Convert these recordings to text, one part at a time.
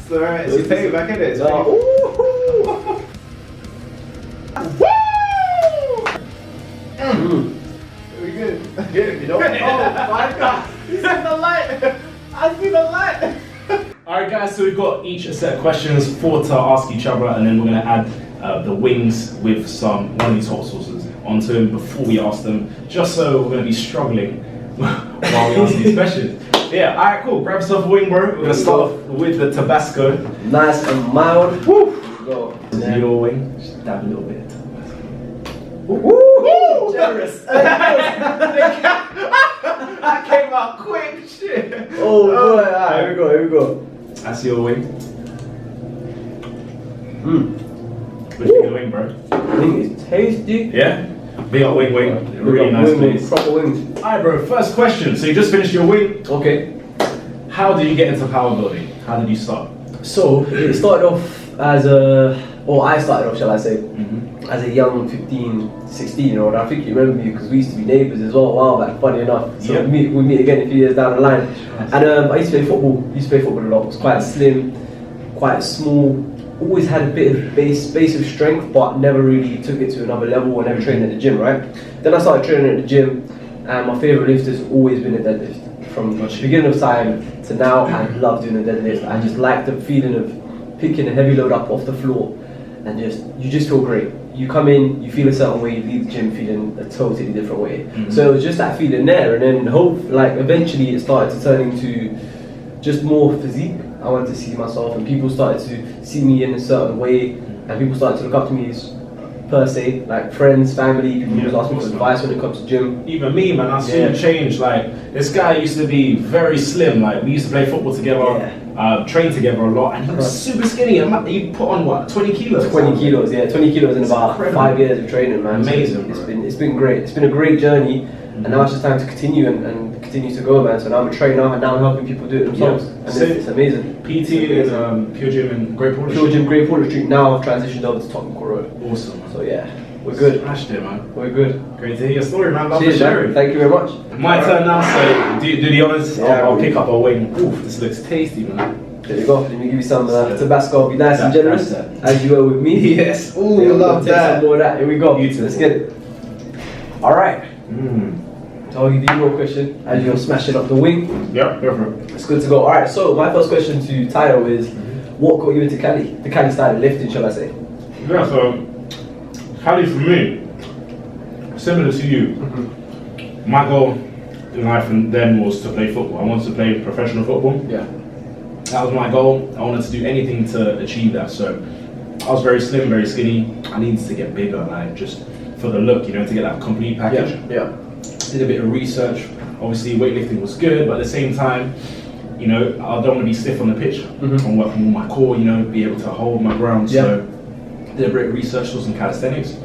It's alright, it's your payback, isn't it? We good? Good, you know? Oh my god! You seen the light! I see the light! Alright guys, so we've got each a set of questions, 4 to ask each other, and then we're going to add the wings with one of these hot sauces onto them before we ask them, just so we're going to be struggling while we answer these questions. Yeah, alright, cool. Grab yourself a wing, bro. We're going to start off with the Tabasco. Nice and mild. Woo! Go. This is your wing. Just dab a little bit of Tabasco. Woo! Generous. That came out quick, shit! Oh boy, alright, here we go, here we go. That's your wing. What do you think of the wing, bro? I think it's tasty. Yeah? Big up wing. Really nice place. Proper wings. Alright, bro, first question. So you just finished your wing. Okay. How did you get into power building? How did you start? So, it started off as I started off, shall I say, as a young 15, 16 year old. I think you remember me because we used to be neighbours as well a while back, funny enough. So Yep. we meet again a few years down the line. And I used to play football. A lot. It was quite slim, quite small. Always had a bit of base of strength, but never really took it to another level or never trained at the gym, right? Then I started training at the gym, and my favourite lift has always been a deadlift. From the beginning of time to now, I love doing a deadlift. I just like the feeling of picking a heavy load up off the floor, and you just feel great. You come in, you feel a certain way, you leave the gym feeling a totally different way. So it was just that feeling there, and then eventually it started to turn into just more physique. I wanted to see myself, and people started to see me in a certain way, and people started to look up to me as per se, like friends, family. People always ask me for advice when it comes to gym. Even me, man, I see you change. Like, this guy used to be very slim. Like, we used to play football together, train together a lot, and he was super skinny. He put on what, 20 kilos? 20 kilos, yeah, 20 kilos in about incredible. 5 years of training, man. Amazing, So it's been great. It's been a great journey, and now it's just time to continue and continue to go, man. So now I'm a trainer, and now I'm helping people do it themselves, and it's amazing. PT is Pure Gym in Great Porter Pure Gym, Great Porter Street. Now I've transitioned over to Tottenham Court Road. Awesome. So yeah, we're good. Smashed it, man. We're good. Great to hear your story, man. Love Cheers, to share it. Thank you very much. My turn now, so do the honours. Yeah, I'll pick up a wing. Oof, this looks tasty, man. There you go. Let me give you some Tabasco. Be nice and generous, as you were with me. Yes, ooh, love Take that. some more of that. Here we go. Beautiful. Let's get it. All right. So I'll give you more question as you're smashing up the wing. Yep, go for it. It's good to go. All right. So my first question to Tayo is, what got you into Cali? The Cali style of lifting, shall I say? Yeah, so Cali for me, similar to you. My goal in life and then was to play football. I wanted to play professional football. Yeah. That was my goal. I wanted to do anything to achieve that. So I was very slim, very skinny. I needed to get bigger, like just for the look, you know, to get that complete package. Yeah. Did a bit of research. Obviously, weightlifting was good, but at the same time, you know, I don't want to be stiff on the pitch. I want to work on my core, you know, be able to hold my ground. So did a bit of research, saw some calisthenics,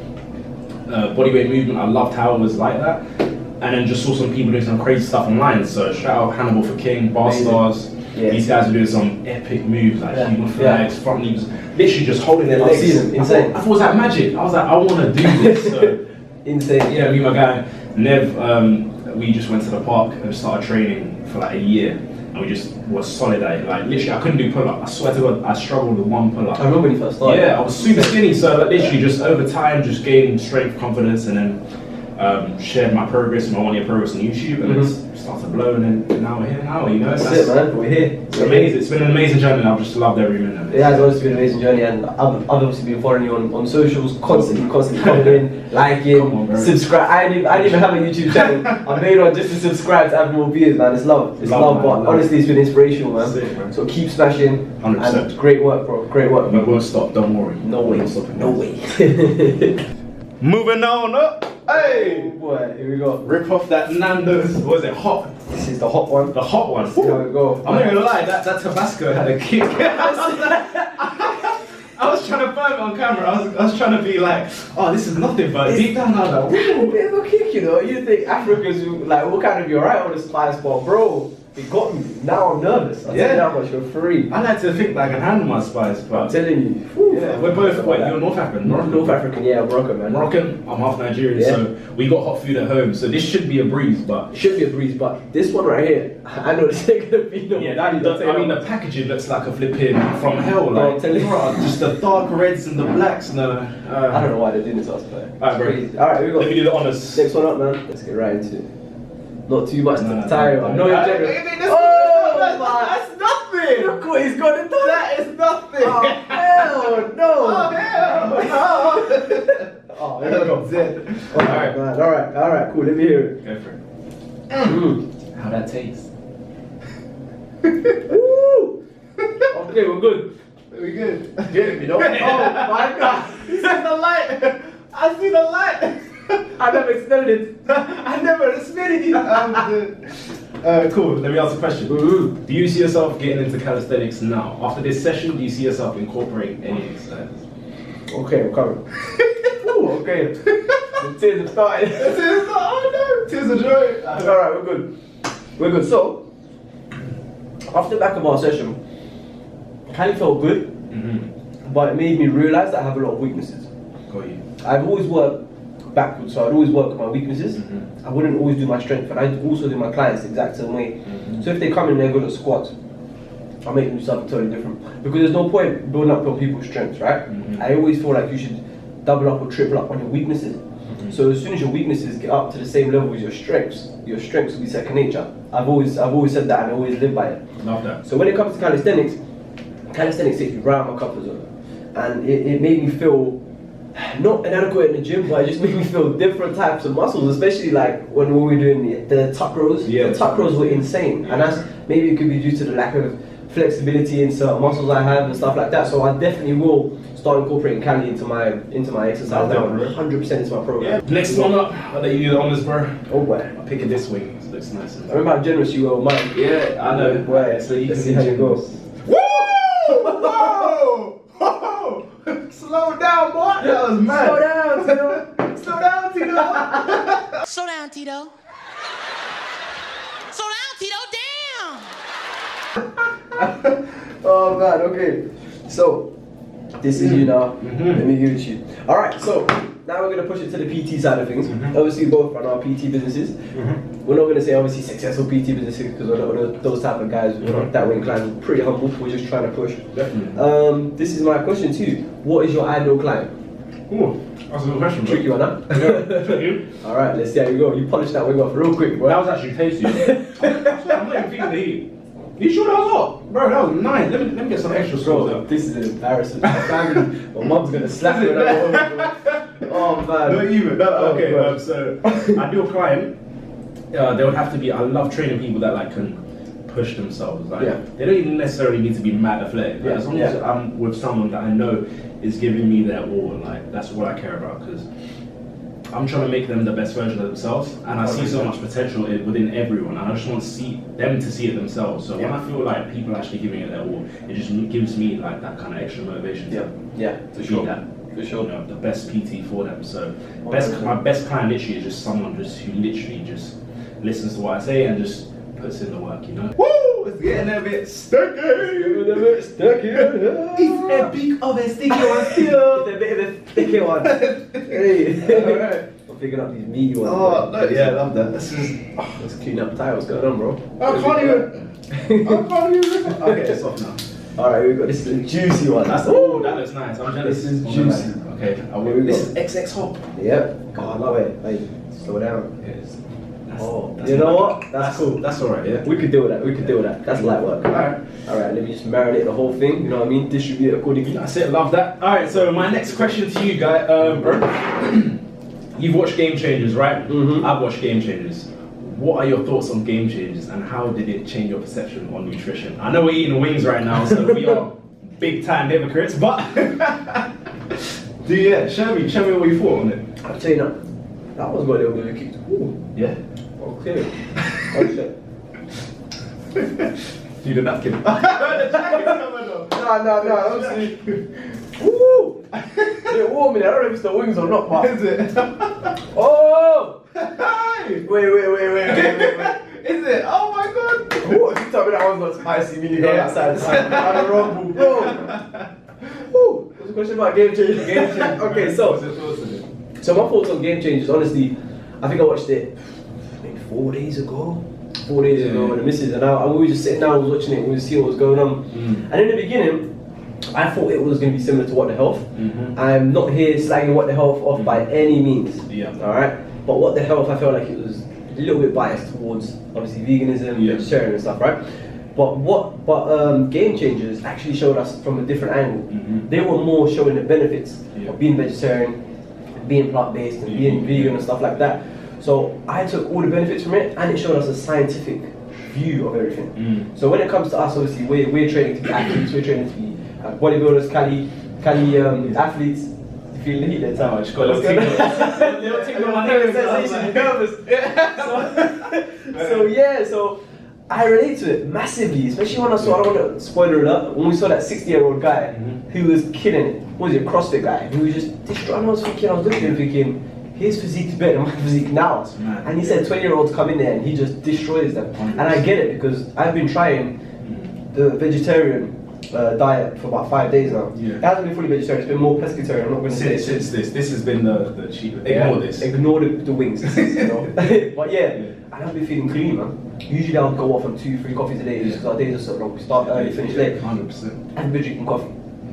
bodyweight movement. I loved how it was like that, and then just saw some people doing some crazy stuff online. So shout out Hannibal for King, Bar Stars. Yeah. These guys are doing some epic moves like human flags, front leaps, literally just holding their legs. I've seen them, insane. I thought it was like magic. I was like, I want to do this. So insane. yeah, me and my guy Nev, we just went to the park and started training for like a year, and we just was solid at it. Like literally, I couldn't do pull-up. I swear to God, I struggled with one pull-up. I remember when you first started. Yeah, I was super skinny, so like, literally just over time, just gained strength, confidence, and then shared my progress, my 1 year progress on YouTube, and it's started to blow, and then now we're here now, you know. That's it, man. We're here. It's amazing. It's been an amazing journey. I've just loved every minute of it. It has honestly been an amazing journey, and I've obviously been following you on socials, constantly coming in, liking, subscribe. I didn't even have a YouTube channel. I made one just to subscribe to have more views, man. It's love. It's love, but honestly, it's been inspirational, man. That's it, bro. So keep smashing. 100%. And great work, bro. Great work. We won't stop. Don't worry. No way. No way. Moving on up. Hey! Boy, here we go. Rip off that Nando's. What was it? Hot. This is the hot one. The hot one. Here we go. I'm not gonna lie, that Tabasco had a kick. I was trying to film it on camera. I was trying to be like, oh, this is nothing, but deep down I was like, A bit of a kick, you know. You think Africans, like, what kind of you alright on the spice, but bro, It got me. Now I'm nervous. I'll tell you that much for free. I like to think that I can handle my spice, I'm but telling you. Whew. yeah, we're both. Wait, you're North African. North African, yeah, Moroccan, man. Moroccan. I'm half Nigerian, so we got hot food at home. So this should be a breeze, but It should be a breeze, but this one right here, I know this ain't gonna be no. yeah, I mean the packaging looks like a flipping from hell. Bro, Like tell you. just the dark reds and the blacks. No, I don't know why they're doing this to us, but Alright, bro. crazy. Alright, here we go. Let me do the honors. Next one up, man. Let's get right into it. Not too much No, to tire. no, I no. know you're I generous. mean, this- Oh, that's nothing. Look what he's got to do. That is nothing. Oh, hell no. Oh, hell no. Oh, here we go. That's it. Alright, man. Alright, cool. Let me hear it. Go for it. Mm. How that tastes? Woo! Okay, we're good. We good. Get me, don't. Oh my god. You see the light? I see the light. I never extended it. I never expected it. Cool. Let me ask a question. Mm-hmm. Do you see yourself getting into calisthenics now? After this session, do you see yourself incorporating any exercises? Okay, I'm coming. Ooh, okay. The tears have started. Oh no, tears of joy. Alright, we're good. We're good. So, after the back of our session, I kind of felt good, but it made me realize that I have a lot of weaknesses. Got you. I've always worked backwards, so I'd always work on my weaknesses. I wouldn't always do my strength, and I'd also do my clients the exact same way. So if they come in and they're good at squats, I'll make them do something totally different. Because there's no point building up on people's strengths, right? I always feel like you should double up or triple up on your weaknesses. So as soon as your weaknesses get up to the same level as your strengths will be second nature. I've always said that and I always live by it. Love that. So when it comes to calisthenics takes me right out my comfort zone. And it made me feel not inadequate in the gym, but it just made me feel different types of muscles, especially like when we were doing the tuck rows. Yeah. The tuck rows were insane. And that's maybe it could be due to the lack of flexibility in certain muscles I have and stuff like that. So I definitely will start incorporating Cali into my exercise now. 100% into my program. Next one up, I'll let you do the honors, bro. Oh boy. I'll pick it this way. It looks nice. I remember how generous you were with mine. Yeah, I know. Boy, So you let's can see how you go. Woo! Whoa! Whoa! Slow down, boy. That was mad. Slow down, Tino. Slow down, Tito. Slow down, Tito. Slow down, Tito. Damn. Oh man, okay. So this is you now. Let me give it to you. Alright, so now we're gonna push it to the PT side of things. Obviously we both run our PT businesses. We're not gonna say obviously successful PT businesses because we're not those type of guys. We're not that way inclined. We're pretty humble. We're just trying to push. Definitely. This is my question to you. What is your ideal client? Ooh, that's a good question, bro. Tricky one, huh? Yeah. Alright, let's see how you go. You polish that wing off real quick, bro. That was actually tasty. I'm not even feeling the heat. You sure that was hot? Bro, that was nice. Let me get some extra sauce Bro, out. this is embarrassing. My mum's gonna slap me when I go home, bro. Oh man. Not even. No, Oh, okay, God. so ideal client, they would have to be. I love training people that like can push themselves. Like they don't even necessarily need to be mad athletic. Like, as long as I'm with someone that I know is giving me their all, like that's what I care about. Because I'm trying to make them the best version of themselves, and I see so much potential within everyone, and I just want to see them to see it themselves. So when I feel like people are actually giving it their all, it just gives me like that kind of extra motivation. Yeah, for sure. For sure. You know, the best PT for them. So my best client literally is just someone who literally just listens to what I say and just puts in the work, you know. Woo! It's getting a bit sticky. It's It's a big of a sticky one still. a bit of a sticky one. Hey. Alright. I'm picking up these meaty ones. Oh, bro. no, yeah, I love that. This is. Let's clean up the tire. What's going on, bro? I can't even. Okay, it's off now. Alright, we got this is a juicy one. That looks nice. I'm jealous. This is juicy. Okay, Here we this go. is XX hot. Yeah. God, I love it. Hey, slow down. Yes. You know what? That's cool. That's alright, yeah. We could deal with that. We could deal with that. That's light work. Alright. Alright, let me just marinate the whole thing. You know what I mean? Distribute it accordingly. That's it, love that. Alright, so my next question to you, guy, bro. You've watched Game Changers, right? I've watched Game Changers. What are your thoughts on Game Changers and how did it change your perception on nutrition? I know we're eating wings right now, so we are big time hypocrites, but show me what you thought on it. I'll tell you now. That was got a little bit of a kick. Ooh. Yeah. Okay. Okay. Do the napkin. No, obviously. Woo! They're warming. I don't know if it's the wings or not, but. Is it? Oh! Hey! Wait. Is it? Oh my god! What? You tell me that one's not spicy, really going outside. I'm a rumble, bro. Woo! What's the question about game changers? Game changers. Okay, so. What's your thoughts on it? So my thoughts on game changers, honestly, I think I watched it maybe 4 days ago. 4 days ago with the missus, and we were just sitting down, watching it, we were seeing what was going on. And in the beginning, I thought it was going to be similar to What the Health. I'm not here slagging What the Health off by any means. Alright? But What the Health, I felt like it was a little bit biased towards obviously veganism, vegetarian and stuff, right? But Game Changers actually showed us from a different angle. They were more showing the benefits of being vegetarian, being plant-based, and being vegan and stuff like that. So I took all the benefits from it, and it showed us a scientific view of everything. So when it comes to us, obviously we're training to be athletes, we're training to be bodybuilders, Cali athletes. You feel the heat there, Tom? I just got a little tingle. Little tingle on my nose. So I relate to it massively, especially when I saw, I don't want to spoiler alert, when we saw that 60-year-old guy who was killing it. What was it, CrossFit guy, who was just destroying. I was looking at him thinking, his physique's better than my physique now. And he said 20-year-olds come in there and he just destroys them. 100%. And I get it, because I've been trying the vegetarian diet for about 5 days now. It hasn't been fully vegetarian, it's been more pescatarian. I'm not going to say since this has been the cheap. Ignore this. Ignore the wings. You know? But and I've been feeling clean, man. Usually I'll go off on 2-3 coffees a day because our days are so long. We start early, finish late. 100%. I've been drinking coffee.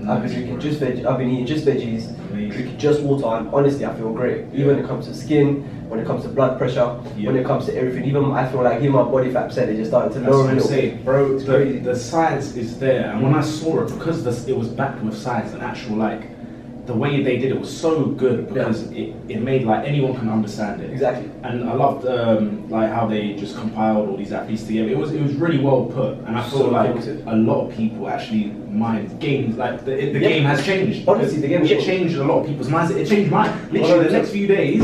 I've been drinking just veg. I've been eating just veggies, drinking just water, and honestly, I feel great. Even when it comes to skin, when it comes to blood pressure, when it comes to everything. Even I feel like even my body fat percentage is starting to lower a little bit. Bro, it's crazy. The science is there, and when I saw it, because it was backed with science and actual the way they did it was so good because it made anyone can understand it. Exactly. And I loved how they just compiled all these athletes together. It was really well put, and I feel like a lot of people actually mind games. The game has changed. Honestly, the game has changed a lot of people's minds. It changed mine. Literally, the next few days,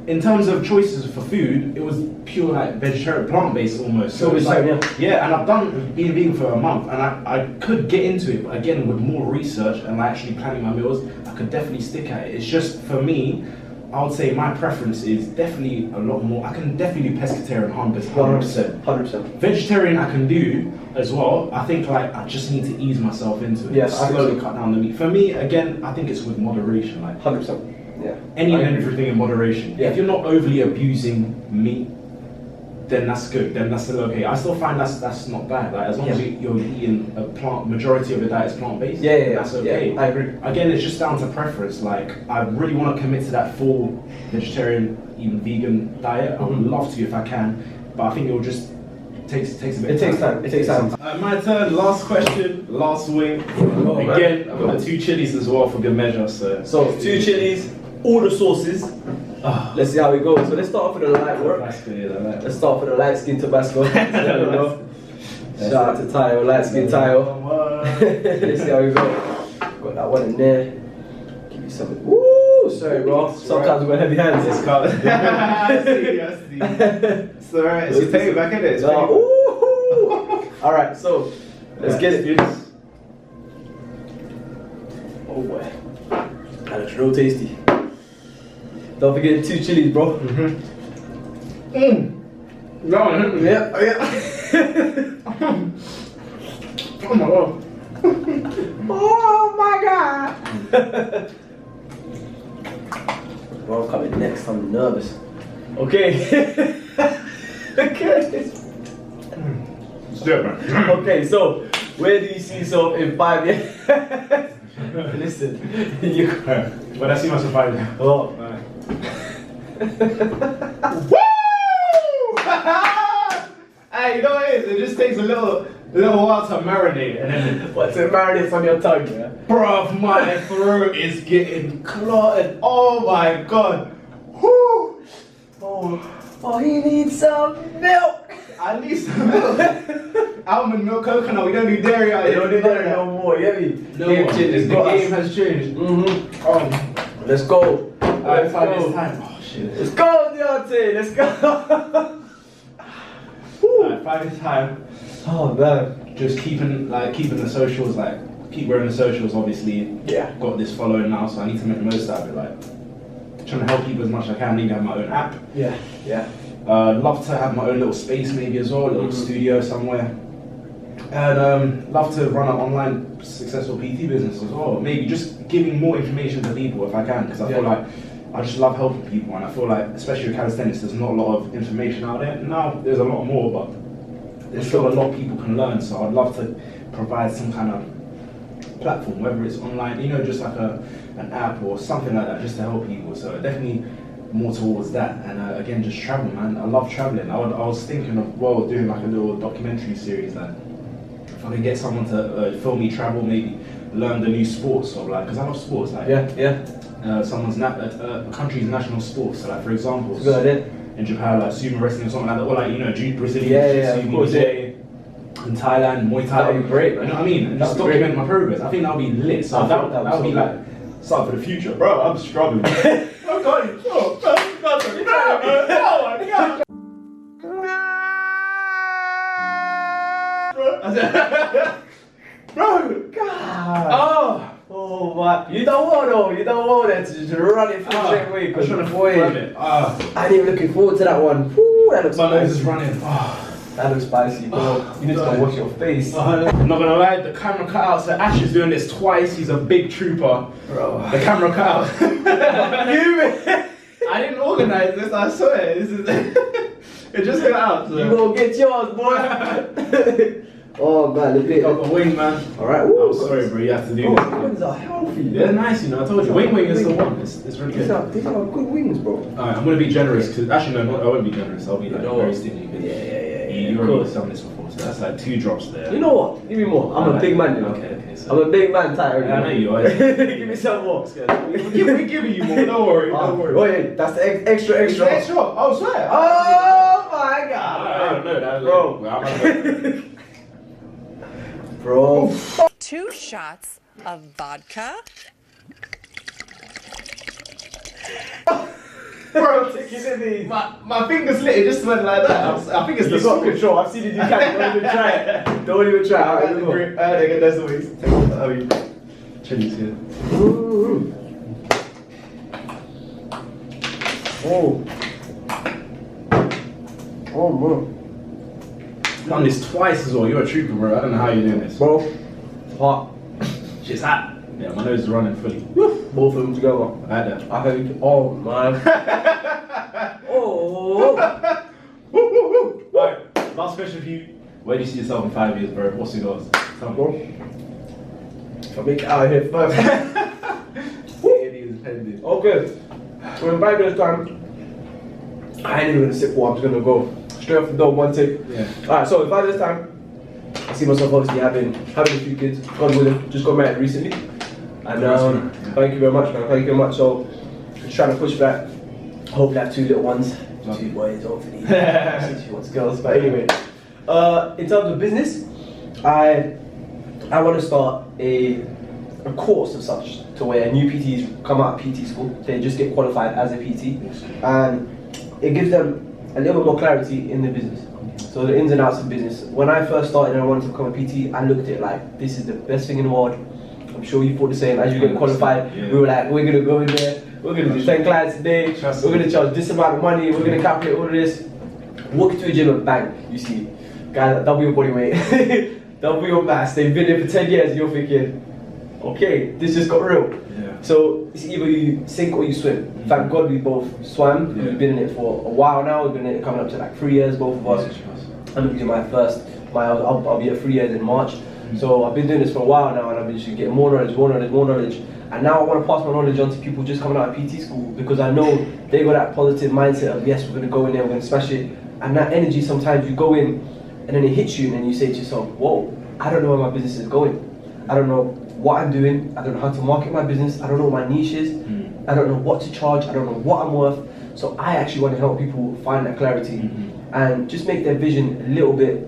in terms of choices for food, it was pure vegetarian, plant-based almost. So it's and I've been vegan for a month, and I could get into it, but again with more research and actually planning my meals, I could definitely stick at it. It's just for me, I would say my preference is definitely a lot more. I can definitely do pescatarian 100%. 100%. Vegetarian I can do as well. I think I just need to ease myself into it. Yes, slowly cut down the meat. For me, again, I think it's with moderation. 100%. Yeah. Any and everything in moderation. Yeah. If you're not overly abusing meat, then that's good. Then that's still okay. I still find that's not bad. As long as you're eating majority of your diet is plant-based. That's okay. I agree. Again, it's just down to preference. I really want to commit to that full vegetarian, even vegan diet. I would love to if I can, but I think it will just takes a bit. It takes time. It takes time. My turn. Last question. Last wing. Again, I've got the 2 chilies as well for good measure. So 2 chilies. All the sauces. Let's see how it goes. So let's start off with the light work. Let's start off with the light skin Tabasco. Shout out to Tayo, light skin Tayo. Let's see how we go. Got that one in there. Give you some. Woo! Sorry, bro. Sometimes we've got heavy hands. It's covered. I see. It's alright. She's taking back in it. Alright, so let's get it. Oh boy. That looks real tasty. Don't forget 2 chilies, bro. Yeah. Oh my god. Oh my god. Bro, I'm coming next. I'm nervous. Okay. Okay. It's different. Okay, so where do you see yourself in 5 years? Listen, when I see myself 5 years. Oh. Woo! Hey, you know what it is? It just takes a little while to marinate, and then What's it marinates on your tongue, yeah? bruv, my throat is getting clotted. Oh my god. Woo! Oh, he needs some milk. I need some milk. Almond milk, coconut. We don't do dairy out They here. don't do that no more, you get me? Game changers, The game has changed. Let's go. Alright, 5 years time. Oh shit. Let's go, Deontay. Let's go. Alright, 5 years time. Oh man. Just keeping the socials keep growing the socials. Obviously, Yeah. got this following now, so I need to make the most out of it. Like trying to help people as much as I can. Maybe have my own app. Yeah. Yeah. Love to have my own little space maybe as well, a little studio somewhere. And love to run an online successful PT business as well. Maybe just giving more information to people if I can, because I feel like I just love helping people, and I feel like, especially with calisthenics, there's not a lot of information out there. Now there's a lot more, but there's still a lot people can learn. So I'd love to provide some kind of platform, whether it's online, you know, just like an app or something like that, just to help people. So definitely more towards that. And again, just travel, man. I love traveling. I was thinking of doing like a little documentary series that if I could get someone to film me travel, maybe learn the new sports, or like, because I love sports, like someone's a country's national sports. So like, for example, in Japan, like sumo wrestling or something like that, or like, you know, Brazilian jiu-jitsu, in Thailand, Muay Thai. That would be great, man. You know what I mean? And just document my progress. I think that would be lit. So that would be like something for the future, bro. I'm struggling. Oh God, oh my God. Bro, God. Oh my! You don't want though. You don't want that to just run it through straight away. I'm trying to boy, it. I ain't even looking forward to that one. Woo, that looks My nose spicy. is running. That looks spicy, bro. You need to go wash your face. I'm not gonna lie, the camera cut out. So Ash is doing this twice. He's a big trooper. Bro. The camera cut out. I didn't organize this. I swear. This is it just got out. So. You gonna get yours, boy. Oh man, look at Got a wing, man. Alright, I'm sorry, bro. You have to do Oh, this. wings are healthy. They're nice, you know. I told you. Wing is the one. It's really good. These are good wings, bro. Alright, I'm gonna be generous because actually no, I won't be generous. I'll be like very stingy. You already done this before, so that's like 2 drops there. You know what? Give me more. I'm a big man, you know. Okay. So I'm a big man, Tyler. I know you are. Give me some more. We're giving you more. Don't worry. Don't worry. Oh yeah, that's the extra. Extra. Oh, swear. Oh my God. I don't know that, Bro. Bro. 2 shots of vodka. Bro, my fingers lit. It just went like that. I think it's the You got sauce. control. I've seen you do that. Don't even try it. Don't even try it. Alright, let's go. That's the way. Chili's here. Oh man. Done this twice as well. You're a trooper, bro. I don't know how you're doing this. Bro, it's hot. Shit's hot. Yeah, my nose is running fully. Both of them together. I had that. I heard. Oh man. Oh. Alright, last question for you. Where do you see yourself in 5 years, bro? What's your goals? Tell me. Bro, if I make it out of here first. Okay. So in 5 years' time, I ain't even gonna sit for. I'm just gonna go straight off the door, one take. Yeah. Alright, so in 5 years' time, I see myself obviously having a few kids. God willing, just got married recently. And thank you very much, man. Thank you very much. So just trying to push for that. Hopefully have 2 little ones. 2 boys, hopefully. She wants girls. But anyway, in terms of business, I want to start a course of such to where new PTs come out of PT school, they just get qualified as a PT, and it gives them a little bit more clarity in the business. So the ins and outs of business. When I first started and I wanted to become a PT, I looked at it like, this is the best thing in the world. I'm sure you thought the same. As you get qualified, we were like, we're gonna go in there, we're gonna do 10 clients a day, we're gonna charge this amount of money, we're gonna calculate all of this. Walk into a gym and bang, you see, guys, double your body weight, double your mass. They've been there for 10 years and you're thinking, okay, this just got real. So it's either you sink or you swim. Thank God we both swam. We've been in it for a while now. We've been in it coming up to like 3 years, both of us. I'm gonna do I'll be at 3 years in March. So I've been doing this for a while now, and I've been just getting more knowledge. And now I want to pass my knowledge on to people just coming out of PT school, because I know they got that positive mindset of, yes, we're gonna go in there, we're gonna smash it. And that energy, sometimes you go in and then it hits you, and then you say to yourself, whoa, I don't know where my business is going. I don't know what I'm doing. I don't know how to market my business. I don't know what my niche is. I don't know what to charge. I don't know what I'm worth. So I actually want to help people find that clarity and just make their vision a little bit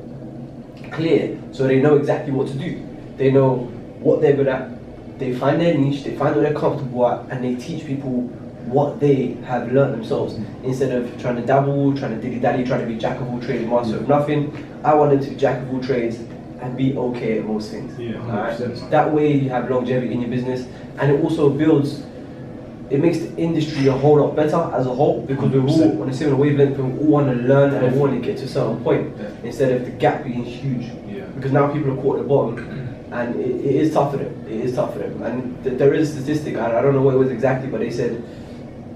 clear, so they know exactly what to do. They know what they're good at. They find their niche. They find what they're comfortable at, and they teach people what they have learned themselves, instead of trying to dabble, trying to dilly-dally, trying to be jack of all trades, master of nothing. I want them to be jack of all trades and be okay at most things. Yeah, Alright? 100%. That way you have longevity in your business, and it also builds. It makes the industry a whole lot better as a whole, because we're all 100%. on the same wavelength and we all want to learn and we want to get to a certain point, Definitely. instead of the gap being huge. Yeah. Because now people are caught at the bottom, and it is tough for them. It is tough for them. And there is a statistic, I don't know what it was exactly, but they said,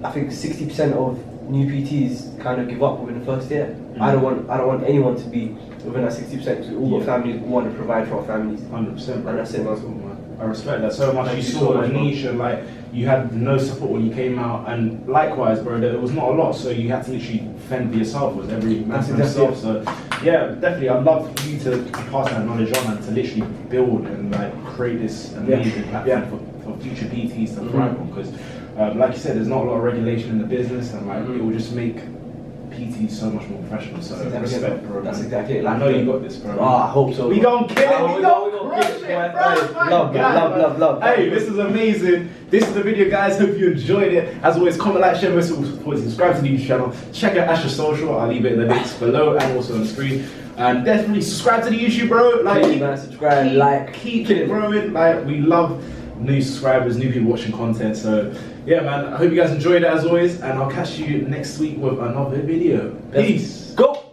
I think 60% of new PTs kind of give up within the first year. I don't want anyone to be within that 60%, because we all got families, we want to provide for our families. 100%, bro. And that's it, man. I respect that so much. Thank You you saw so a much, bro. niche, and like you had no support when you came out, and likewise, bro, there was not a lot, so you had to literally fend for yourself. It was every man That's for exactly himself. So yeah, definitely, I'd love for you to pass that knowledge on and to literally build and like create this amazing platform for future PTs to thrive on. Because like you said, there's not a lot of regulation in the business, and like it will just make PT so much more professional. So That's exactly respect, it. bro. That's man. exactly it. I know you got this, bro. Oh, I hope so. We gon' kill it. We gon' crush crush it, it, bro. bro. Love, man, love. Hey, this is amazing. This is the video, guys. Hope you enjoyed it. As always, comment, like, share, subscribe to the YouTube channel. Check out Ash's social. I'll leave it in the links below and also on the screen. And definitely subscribe to the YouTube, bro. Like, Please, man, subscribe, like, keep it growing. Like, we love new subscribers, new people watching content. So yeah, man. I hope you guys enjoyed it as always, and I'll catch you next week with another video. Peace. Go.